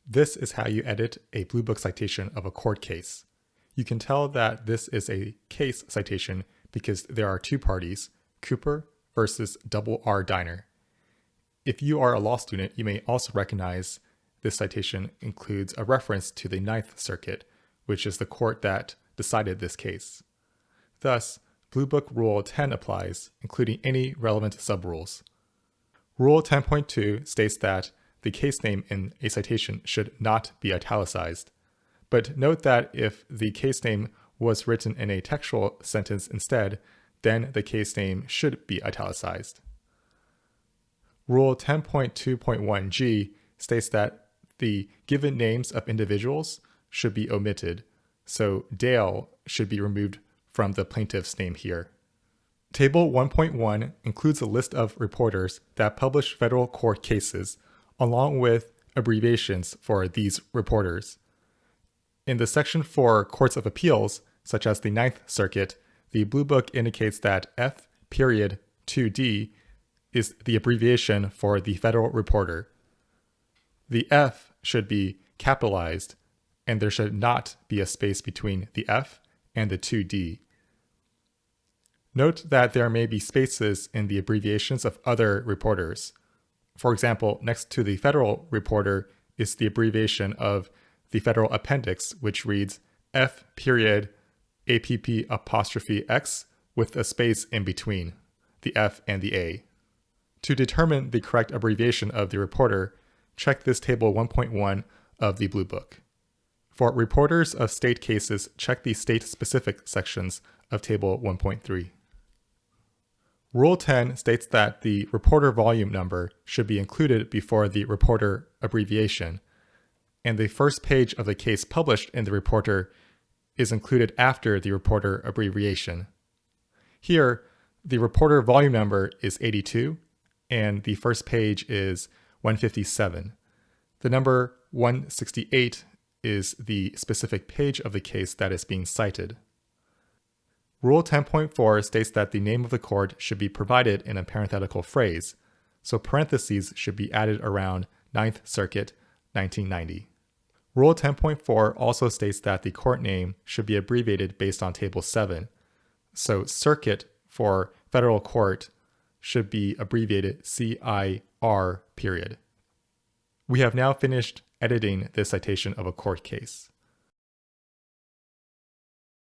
This is how you edit a Bluebook citation of a court case. You can tell that this is a case citation because there are two parties, Cooper versus Double R Diner. If you are a law student, you may also recognize this citation includes a reference to the Ninth Circuit, which is the court that decided this case. Thus, Bluebook Rule 10 applies, including any relevant subrules. Rule 10.2 states that the case name in a citation should not be italicized. But note that if the case name was written in a textual sentence instead, then the case name should be italicized. Rule 10.2.1g states that the given names of individuals should be omitted, so Dale should be removed from the plaintiff's name here. Table 1.1 includes a list of reporters that publish federal court cases, along with abbreviations for these reporters. In the section for courts of appeals, such as the Ninth Circuit, the Bluebook indicates that F.2D is the abbreviation for the federal reporter. The F should be capitalized, and there should not be a space between the F and the 2D. Note that there may be spaces in the abbreviations of other reporters. For example, next to the federal reporter is the abbreviation of the federal appendix, which reads F.APP'(X) with a space in between the F and the A. To determine the correct abbreviation of the reporter, check this table 1.1 of the Bluebook. For reporters of state cases, check the state-specific sections of table 1.3. Rule 10 states that the reporter volume number should be included before the reporter abbreviation, and the first page of the case published in the reporter is included after the reporter abbreviation. Here, the reporter volume number is 82, and the first page is 157. The number 168 is the specific page of the case that is being cited. Rule 10.4 states that the name of the court should be provided in a parenthetical phrase, so parentheses should be added around 9th Circuit, 1990. Rule 10.4 also states that the court name should be abbreviated based on Table 7, so circuit for federal court should be abbreviated CIR period. We have now finished editing this citation of a court case.